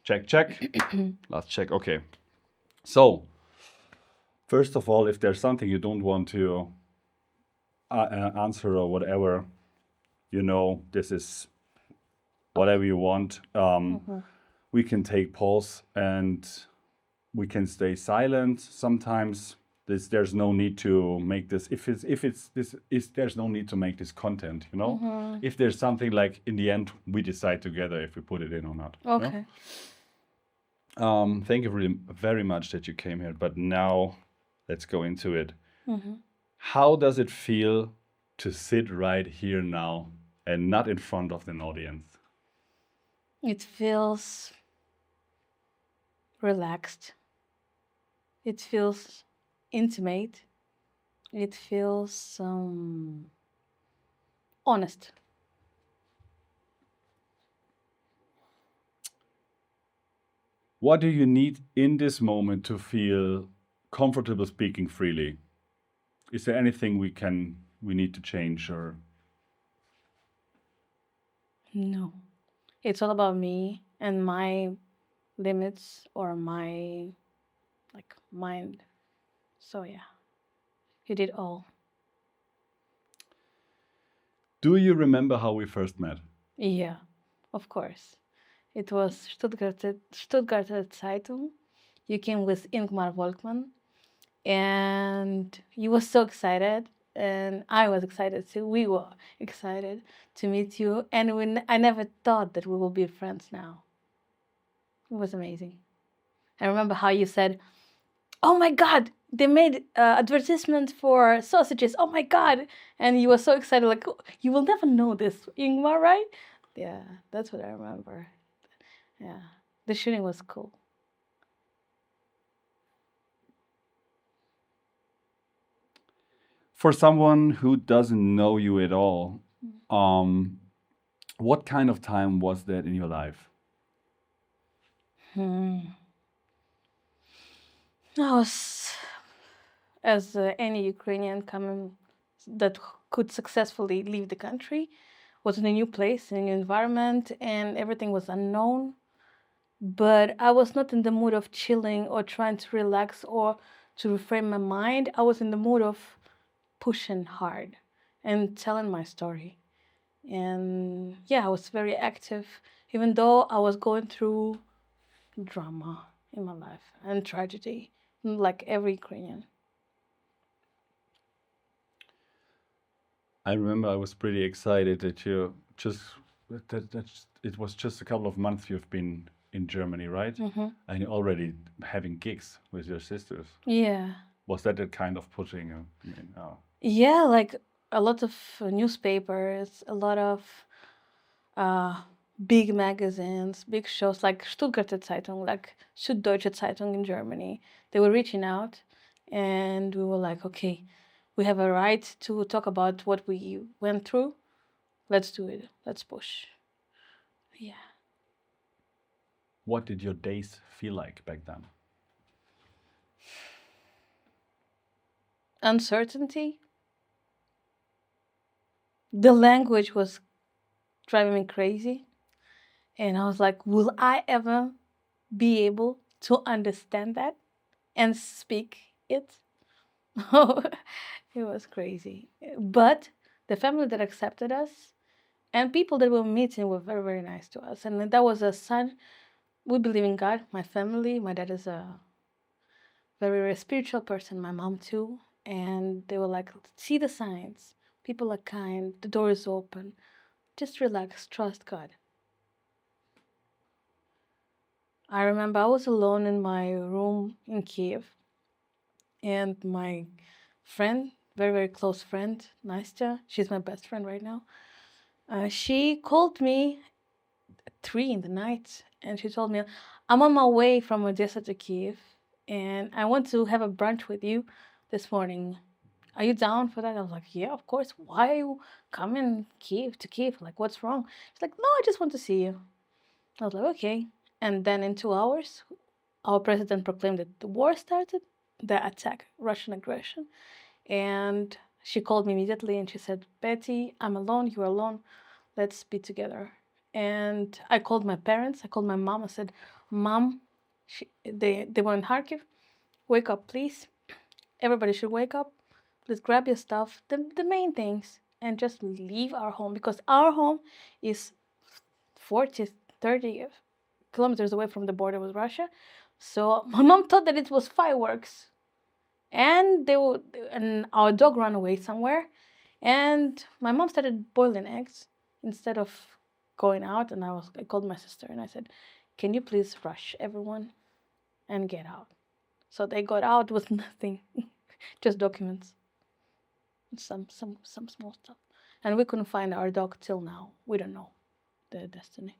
Check. Last check. Okay. So, first of all, if there's something you don't want to answer or whatever, this is whatever you want. We can take pause and we can stay silent. Sometimes there's no need to make this. There's no need to make this content. If there's something like in the end, we decide together if we put it in or not. Okay. Thank you very, very much that you came here. But now, let's go into it. How does it feel to sit right here now and not in front of an audience? It feels relaxed. It feels intimate. It feels honest. What do you need in this moment to feel comfortable speaking freely? Is there anything we need to change or? No. It's all about me and my limits or my mind. So yeah. You did all. Do you remember how we first met? Yeah, of course. It was Stuttgarter Zeitung. You came with Ingmar Volkmann, and you were so excited, and I was excited too. We were excited to meet you, and I never thought that we will be friends now. It was amazing. I remember how you said, "Oh my God, they made advertisement for sausages. Oh my God!" And you were so excited, like, "Oh, you will never know this, Ingmar, right?" Yeah, that's what I remember. Yeah, the shooting was cool. For someone who doesn't know you at all, what kind of time was that in your life? I was, as any Ukrainian coming that could successfully leave the country, was in a new place, in a new environment, and everything was unknown. But I was not in the mood of chilling or trying to relax or to reframe my mind. I was in the mood of pushing hard and telling my story. And yeah, I was very active, even though I was going through drama in my life and tragedy, like every Ukrainian. I remember I was pretty excited that you just that it was just a couple of months you've been in Germany, right? And you're already having gigs with your sisters. Yeah. Was that the kind of pushing? Yeah, like a lot of newspapers, a lot of big magazines, big shows like Stuttgarter Zeitung, like Süddeutsche Zeitung in Germany. They were reaching out, and we were like, okay, we have a right to talk about what we went through. Let's do it. Let's push. Yeah. What did your days feel like back then? Uncertainty. The language was driving me crazy. And I was like, will I ever be able to understand that and speak it? It was crazy. But the family that accepted us and people that we were meeting were very, very nice to us. And that was a sign. We believe in God, my family. My dad is a very, very spiritual person, my mom too. And they were like, see the signs. People are kind. The door is open. Just relax. Trust God. I remember I was alone in my room in Kiev. And my friend, very, very close friend, Nastya, she's my best friend right now. She called me at 3 in the night and she told me, I'm on my way from Odessa to Kiev and I want to have a brunch with you this morning. Are you down for that? I was like, yeah, of course. Why are you coming to Kiev? Like, what's wrong? She's like, no, I just want to see you. I was like, okay. And then in 2 hours, our president proclaimed that the war started, the attack, Russian aggression. And she called me immediately and she said, Betty, I'm alone, you're alone, let's be together. And I called my parents, I called my mom, I said, Mom, they were in Kharkiv. Wake up, please. Everybody should wake up. Please grab your stuff, the main things, and just leave our home, because our home is 40, 30 kilometers away from the border with Russia. So my mom thought that it was fireworks, and and our dog ran away somewhere, and my mom started boiling eggs instead of going out. And I called my sister and I said, "Can you please rush everyone and get out?" So they got out with nothing, just documents, some small stuff, and we couldn't find our dog till now. We don't know the destiny.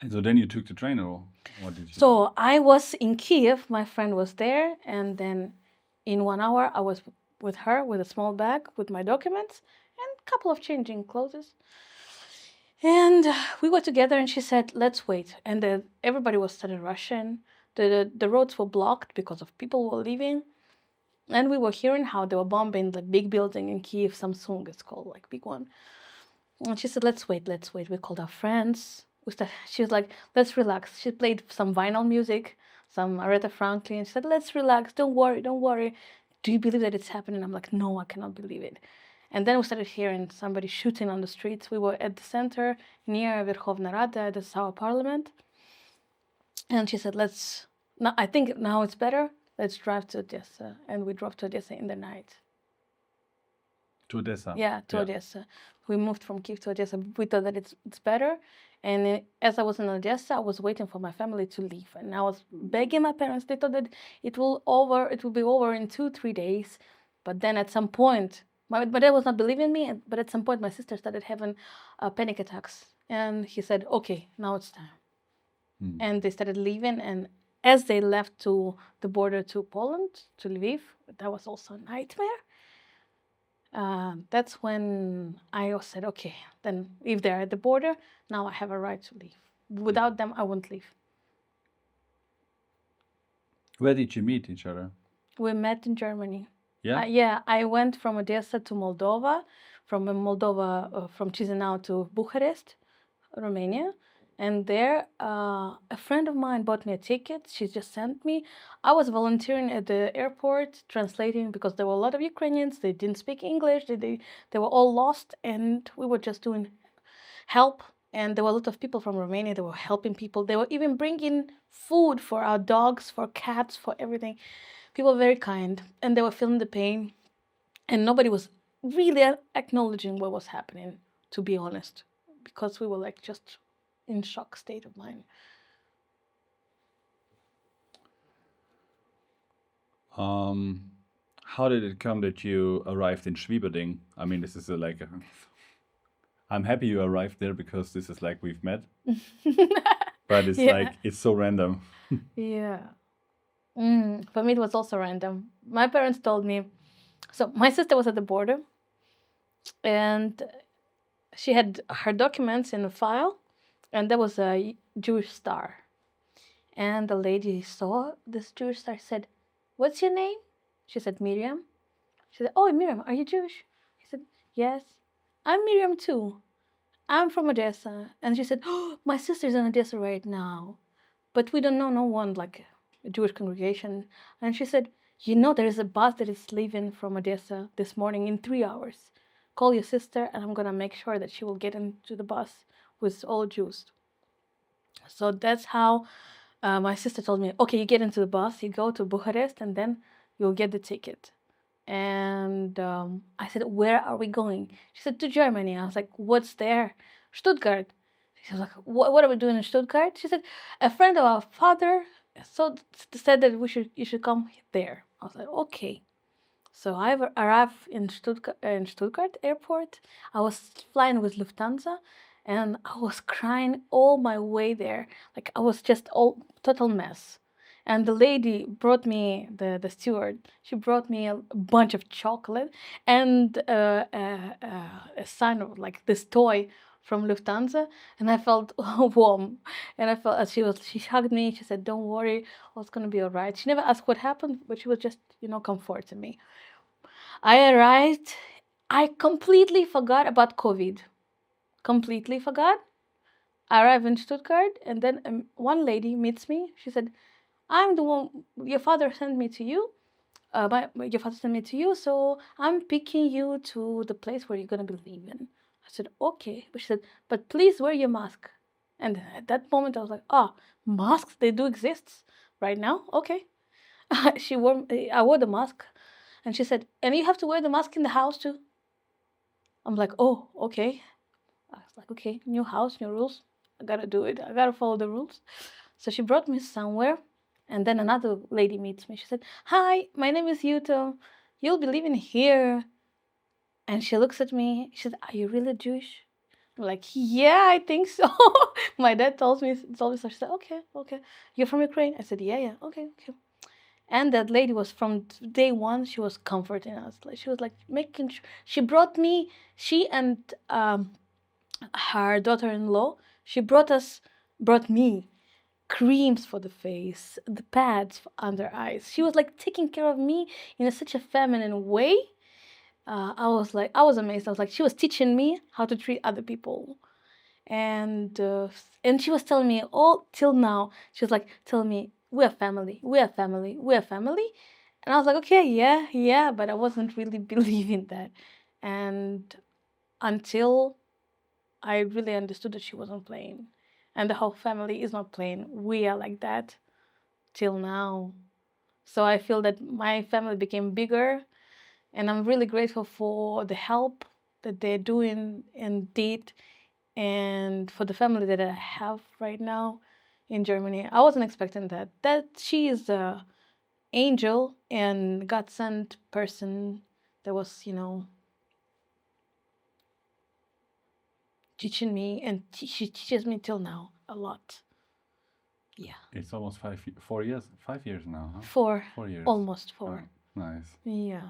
And so then you took the train, or what did you? So I was in Kiev, my friend was there, and then in 1 hour I was with her with a small bag with my documents and a couple of changing clothes. And we were together, and she said, "Let's wait." And everybody was started rushing. The roads were blocked because of people were leaving. And we were hearing how they were bombing the big building in Kiev, Samsung it's called, like big one. And she said, let's wait. We called our friends. She was like, let's relax. She played some vinyl music, some Aretha Franklin. She said, let's relax. Don't worry. Do you believe that it's happening? I'm like, no, I cannot believe it. And then we started hearing somebody shooting on the streets. We were at the center near Verkhovna Rada, the South Parliament. And she said, I think now it's better. Let's drive to Odessa. And we drove to Odessa in the night. To Odessa? Yeah, to Odessa. We moved from Kiev to Odessa. We thought that it's better. And as I was in Odessa, I was waiting for my family to leave. And I was begging my parents. They thought that it will be over in 2-3 days. But then at some point, my dad was not believing me. But at some point, my sister started having panic attacks. And he said, okay, now it's time. And they started leaving. And as they left to the border to Poland, to Lviv, that was also a nightmare. That's when I said, okay, then if they're at the border, now I have a right to leave. Without them, I won't leave. Where did you meet each other? We met in Germany. Yeah? Yeah, I went from Odessa to Moldova, from Chisinau to Bucharest, Romania. And there, a friend of mine bought me a ticket. She just sent me. I was volunteering at the airport, translating, because there were a lot of Ukrainians. They didn't speak English. They were all lost, and we were just doing help. And there were a lot of people from Romania. They were helping people. They were even bringing food for our dogs, for cats, for everything. People were very kind, and they were feeling the pain. And nobody was really acknowledging what was happening, to be honest, because we were like just in shock state of mind. How did it come that you arrived in Schwieberding? I mean, this is I'm happy you arrived there, because this is like we've met. But it's like, it's so random. Yeah. For me, it was also random. My parents told me, so my sister was at the border, and she had her documents in a file, and there was a Jewish star. And the lady saw this Jewish star, said, "What's your name?" She said, "Miriam." She said, "Oh, Miriam, are you Jewish?" He said, "Yes." "I'm Miriam too. I'm from Odessa." And she said, "Oh, my sister's in Odessa right now, but we don't know no one, like a Jewish congregation." And she said, "You know, there is a bus that is leaving from Odessa this morning in 3 hours. Call your sister, and I'm going to make sure that she will get into the bus with all Jews." So that's how my sister told me, okay, you get into the bus, you go to Bucharest, and then you'll get the ticket. And I said, "Where are we going?" She said, "To Germany." I was like, "What's there?" "Stuttgart." She was like, "What are we doing in Stuttgart?" She said, "A friend of our father said that you should come there." I was like, "Okay." So I arrived in Stuttgart airport. I was flying with Lufthansa, and I was crying all my way there. Like, I was just all total mess. And the lady brought me, the steward, she brought me a bunch of chocolate and a sign of like this toy from Lufthansa, and I felt warm. And I felt she hugged me. She said, "Don't worry, it's gonna be all right." She never asked what happened, but she was just comforting me. I arrived. I completely forgot about COVID. Completely forgot. I arrive in Stuttgart, and then one lady meets me. She said, "I'm the one. Your father sent me to you. Your father sent me to you, so I'm picking you to the place where you're gonna be living." I said, "Okay," but she said, "But please wear your mask." And at that moment, I was like, "Ah, masks, they do exist right now. Okay." I wore the mask, and she said, "And you have to wear the mask in the house too." I'm like, "Oh, okay." I was like, "Okay, new house, new rules. I gotta do it. I gotta follow the rules." So she brought me somewhere, and then another lady meets me. She said, "Hi, my name is Yuto. You'll be living here." And she looks at me. She said, "Are you really Jewish?" I'm like, "Yeah, I think so." My dad told me so. She said, "Okay, okay. You're from Ukraine?" I said, "Yeah, yeah. Okay, okay." And that lady was from day one. She was comforting us. Like she was like making. She brought me. She and her daughter-in-law. She brought me creams for the face, the pads under eyes. She was like taking care of me in such a feminine way. I was amazed. I was like, she was teaching me how to treat other people, and she was telling me all till now. She was like telling me, "We're family, we're family, we're family," and I was like, "Okay, yeah, yeah," but I wasn't really believing that, and until I really understood that she wasn't playing, and the whole family is not playing. We are like that till now. So I feel that my family became bigger, and I'm really grateful for the help that they're doing and did, and for the family that I have right now in Germany. I wasn't expecting that. That she is a angel and God sent person that was, teaching me, and she teaches me till now a lot. Yeah. It's almost 4 years, 5 years now, huh? 4. 4 years. Almost 4. Oh, nice. Yeah.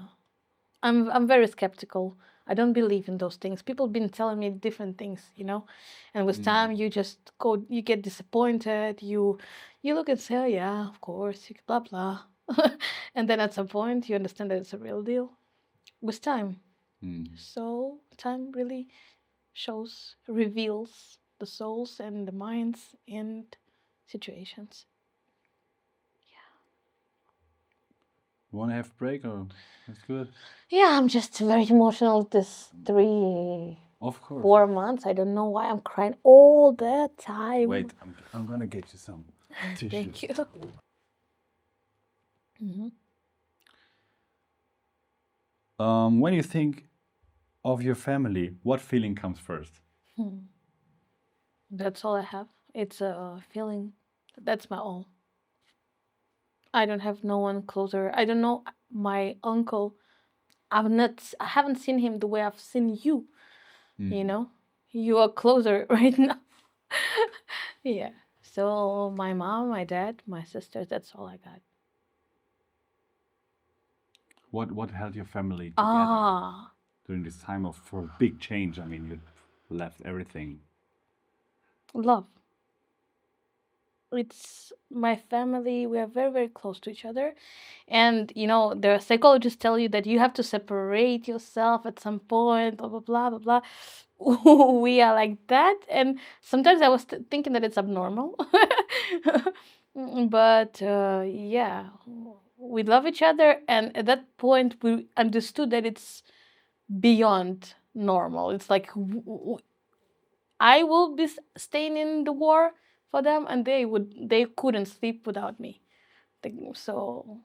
I'm very skeptical. I don't believe in those things. People have been telling me different things, and with time you just you get disappointed. You look and say, "Oh yeah, of course, blah blah," and then at some point you understand that it's a real deal with time. So time really reveals the souls and the minds and situations. Want to have a break or that's good? Yeah, I'm just very emotional this 3 Of course. 4 months. I don't know why I'm crying all the time. Wait, I'm gonna get you some tissues. Thank you. When you think of your family, what feeling comes first? That's all I have. It's a feeling. That's my all. I don't have no one closer. I don't know my uncle. I haven't seen him the way I've seen you. You are closer right now. Yeah. So my mom, my dad, my sister, that's all I got. What held your family together during this time for a big change? I mean, you left everything. Love. It's my family. We are very, very close to each other. And, the psychologists tell you that you have to separate yourself at some point, blah, blah, blah, blah, blah. We are like that. And sometimes I was thinking that it's abnormal. But, yeah, we love each other. And at that point, we understood that it's beyond normal. It's like I will be staying in the war for them, and they couldn't sleep without me. So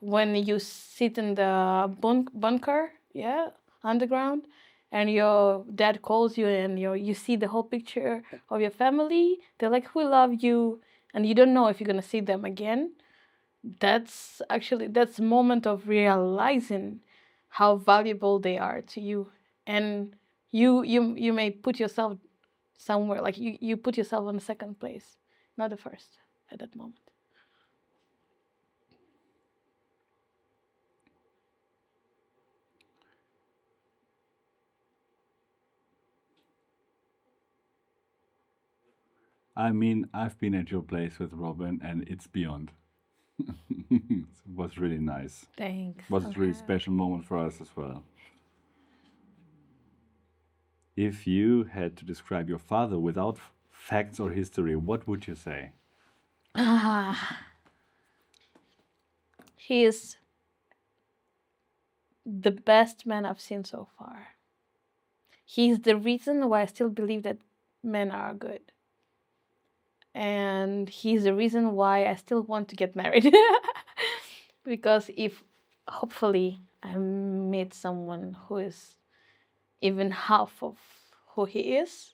when you sit in the bunker, yeah, underground, and your dad calls you, and you see the whole picture of your family, they're like, "We love you," and you don't know if you're gonna see them again. That's a moment of realizing how valuable they are to you, and you may put yourself somewhere, like you put yourself on the second place, not the first at that moment. I mean, I've been at your place with Robin, and it's beyond. It was really nice. Thanks. It was a really special moment for us as well. If you had to describe your father without facts or history, what would you say? He is the best man I've seen so far. He's the reason why I still believe that men are good. And he's the reason why I still want to get married. Because if hopefully I meet someone who is even half of who he is,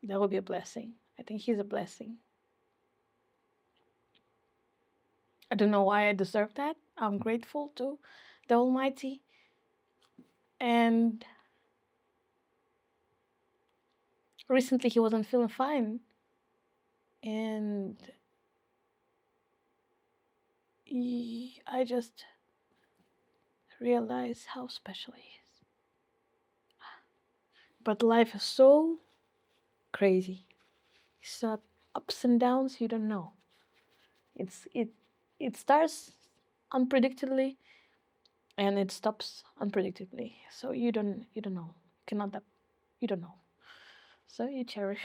that would be a blessing. I think he's a blessing. I don't know why I deserve that. I'm grateful to the Almighty. And recently he wasn't feeling fine. And I just realized how special he is. But life is so crazy. It's ups and downs you don't know. It starts unpredictably and it stops unpredictably. So you don't know. You don't know. So you cherish.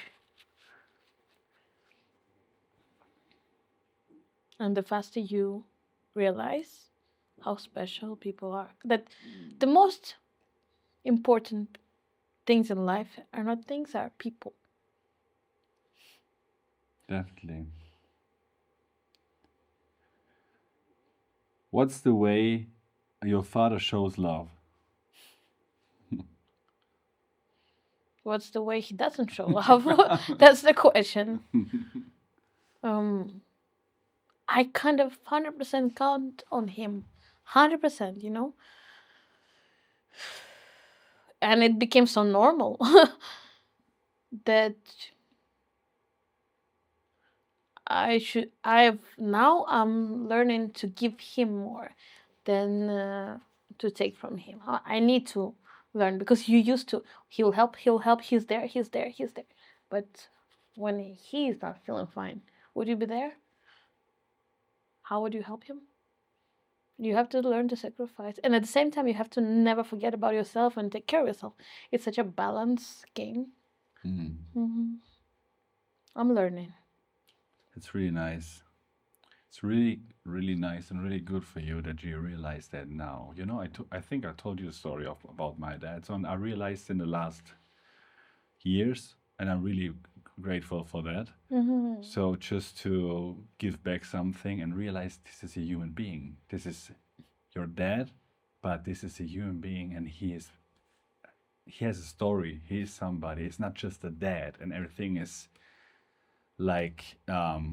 And the faster you realize how special people are, that the most important things in life are not things, are people. Definitely. What's the way your father shows love? What's the way he doesn't show love? That's the question. I kind of 100% count on him. 100%, you know? And it became so normal that I'm learning to give him more than to take from him. I need to learn, because you used to, he'll help, he's there. But when he's not feeling fine, would you be there? How would you help him? You have to learn to sacrifice. And at the same time, you have to never forget about yourself and take care of yourself. It's such a balance game. I'm learning. It's really nice. It's really, really nice and really good for you that you realize that now. You know, I think I told you a story about my dad. So I realized in the last years, and I'm really grateful for that. So just to give back something and realize this is a human being. This is your dad, but this is a human being, and he has a story. He is somebody. It's not just a dad, and everything is like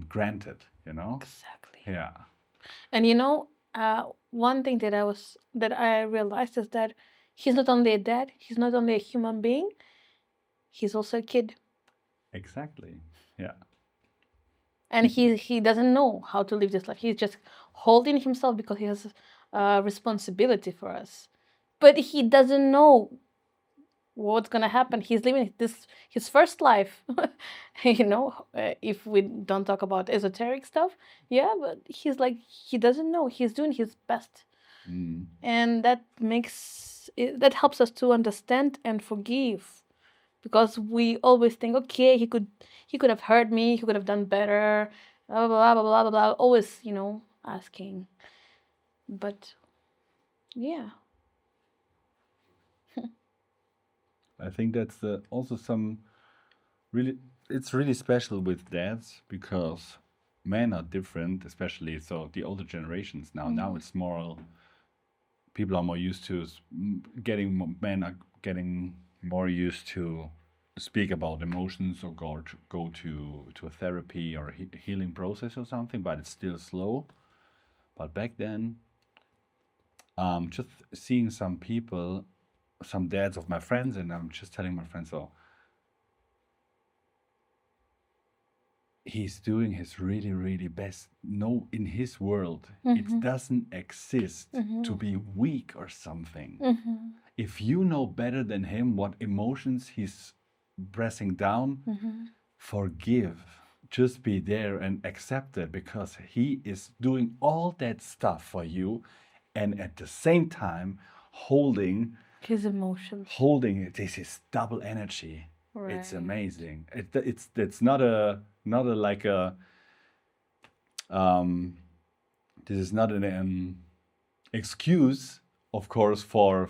granted. You know? Exactly. Yeah. And you know, one thing that I realized is that he's not only a dad, he's not only a human being, he's also a kid. Exactly. Yeah. And he doesn't know how to live this life. He's just holding himself because he has a responsibility for us. But he doesn't know what's gonna happen. He's living his first life. You know, if we don't talk about esoteric stuff, yeah, but he doesn't know. He's doing his best. And that helps us to understand and forgive, because we always think, okay, he could have hurt me, he could have done better, blah blah blah blah blah blah, always, you know, asking. But yeah. I think that's also some really, it's really special with dads because men are different, especially so the older generations now. Now it's more, people are more used to men are getting more used to speak about emotions or go to a therapy or a healing process or something, but it's still slow. But back then, just seeing some people, some dads of my friends, and I'm just telling my friends, so he's doing his really, really best. No, in his world, it doesn't exist to be weak or something. If you know better than him what emotions he's pressing down, forgive. Just be there and accept it, because he is doing all that stuff for you, and at the same time holding His emotions. holding it. This is double energy. It's Right. amazing. It's not a like a this is not an excuse, of course, for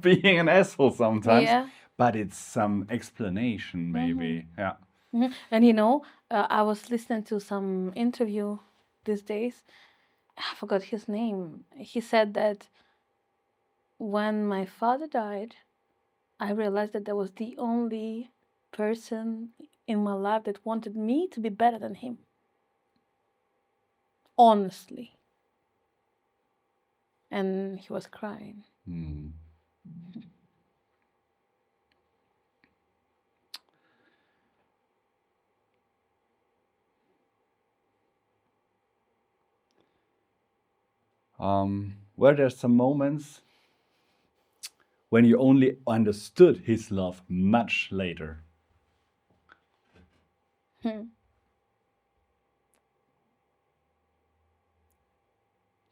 being an asshole sometimes, Yeah. but it's some explanation maybe. Yeah. And I was listening to some interview these days. I forgot his name. He said that when my father died, I realized that that was the only person in my life that wanted me to be better than him. Honestly. And he was crying. Were there some moments when you only understood his love much later?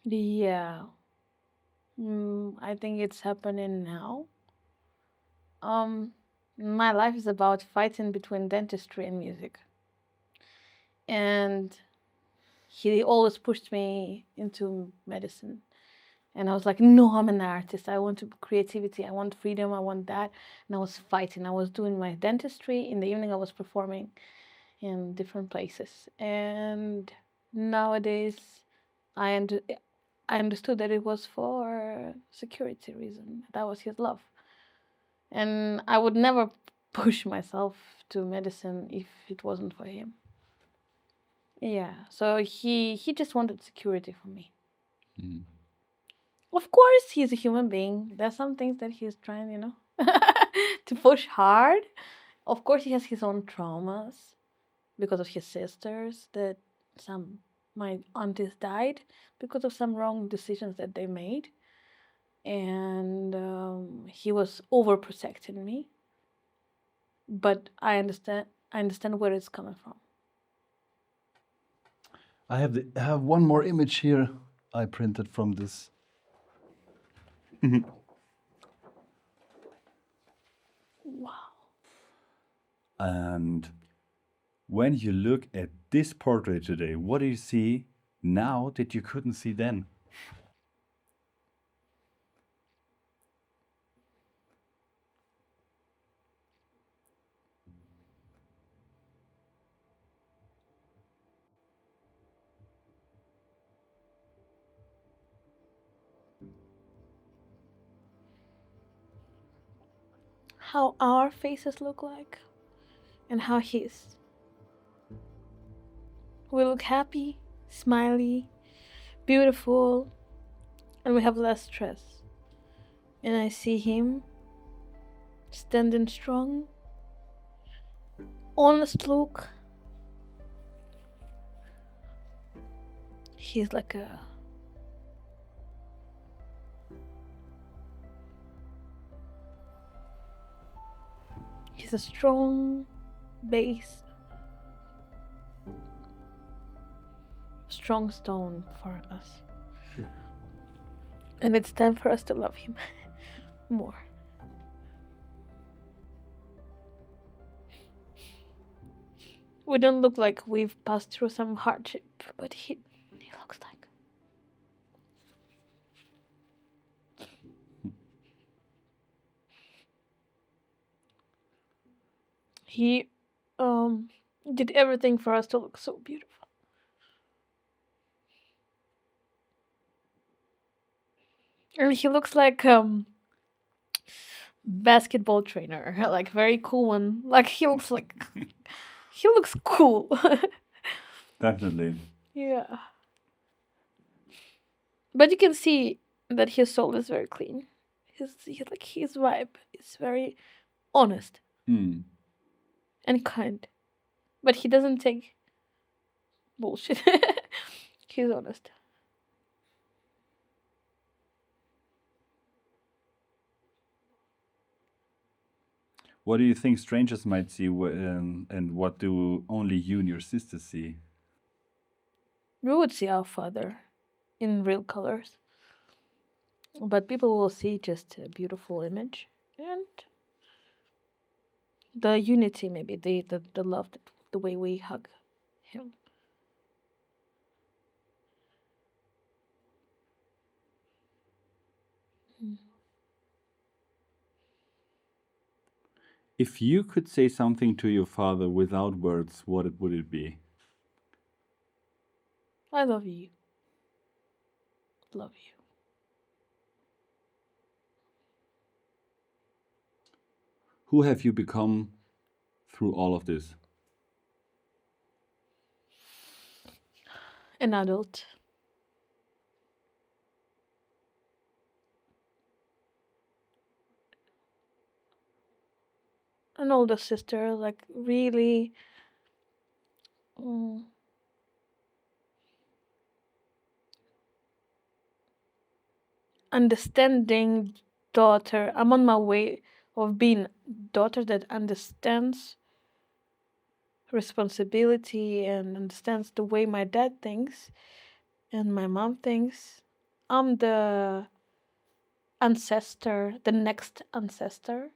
Yeah. I think it's happening now. My life is about fighting between dentistry and music. And he always pushed me into medicine. And I was like, no, I'm an artist. I want creativity. I want freedom. I want that. And I was fighting. I was doing my dentistry. In the evening, I was performing in different places. And nowadays, I understood that it was for security reason. That was his love. And I would never push myself to medicine if it wasn't for him. Yeah, so he just wanted security for me. Of course, he's a human being. There's some things that he's trying, to push hard. Of course, he has his own traumas because of his sisters, that my aunties died because of some wrong decisions that they made. And he was overprotecting me. But I understand where it's coming from. I have one more image here I printed from this. Wow. And when you look at this portrait today, what do you see now that you couldn't see then? How our faces look like and how his. We look happy, smiley, beautiful, and we have less stress. And I see him standing strong, honest look. He's like he's a strong base, strong stone for us. And it's time for us to love him more. We don't look like we've passed through some hardship, but he looks like. He did everything for us to look so beautiful. And he looks like basketball trainer, like very cool one. Like he looks cool. Definitely. Yeah. But you can see that his soul is very clean. His vibe is very honest and kind. But he doesn't take bullshit. He's honest. What do you think strangers might see, and what do only you and your sister see? We would see our father in real colors. but people will see just a beautiful image and the unity, maybe the love, the way we hug him. Mm. If you could say something to your father without words, what would it be? I love you. Love you. Who have you become through all of this? An adult. An older sister, like really mm, understanding daughter. I'm on my way of being daughter that understands responsibility and understands the way my dad thinks and my mom thinks. I'm the ancestor, the next ancestor,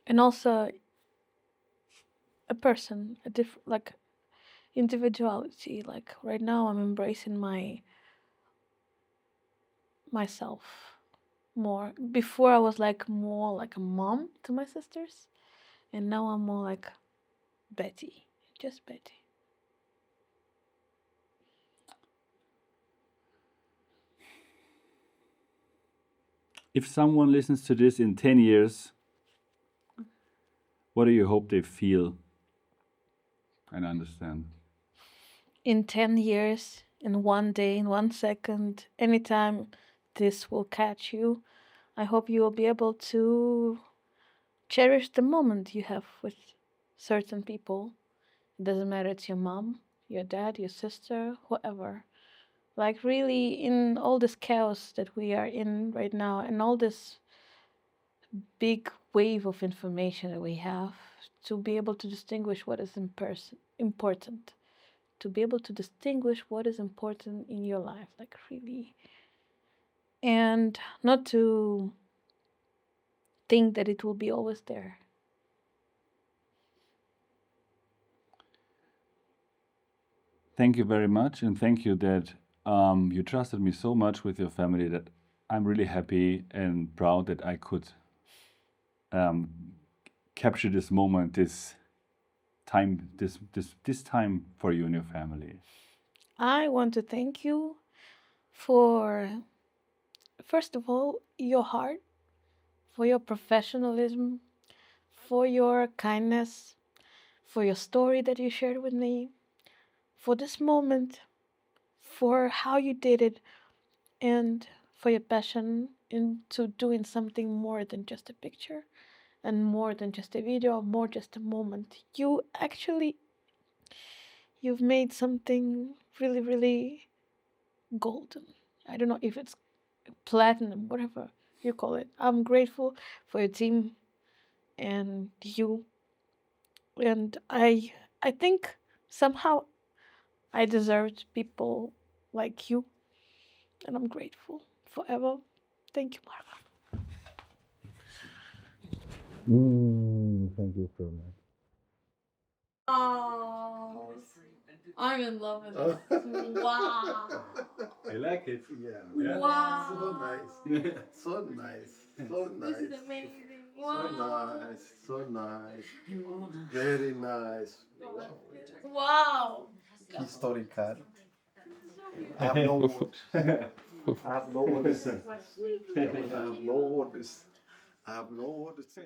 and also a person, a different like individuality. Like right now, I'm embracing myself more. Before, I was like more like a mom to my sisters, and now I'm more like Betty, just Betty. If someone listens to this in 10 years, what do you hope they feel and understand? In 10 years, in one day, in 1 second, anytime this will catch you, I hope you will be able to cherish the moment you have with certain people. It doesn't matter, it's your mom, your dad, your sister, whoever. Like, really, in all this chaos that we are in right now, and all this big wave of information that we have, to be able to distinguish what is important, to be able to distinguish what is important in your life, like really, and not to think that it will be always there. Thank you very much, and thank you that you trusted me so much with your family that I'm really happy and proud that I could um, capture this moment, this time, this time for you and your family. I want to thank you for, first of all, your heart, for your professionalism, for your kindness, for your story that you shared with me, for this moment, for how you did it, and for your passion into doing something more than just a picture and more than just a video, more just a moment. You've made something really, really golden. I don't know if it's platinum, whatever you call it. I'm grateful for your team and you, and I think somehow I deserved people like you, and I'm grateful forever. Thank you, Marva. Thank you so much. Oh, I'm in love with this. Wow. I like it. Yeah. Wow. So nice. So nice. So nice. This is amazing. So Wow. nice. So nice. Very nice. Wow. Historical. I have no words. I have no words. I have no words. I have no words.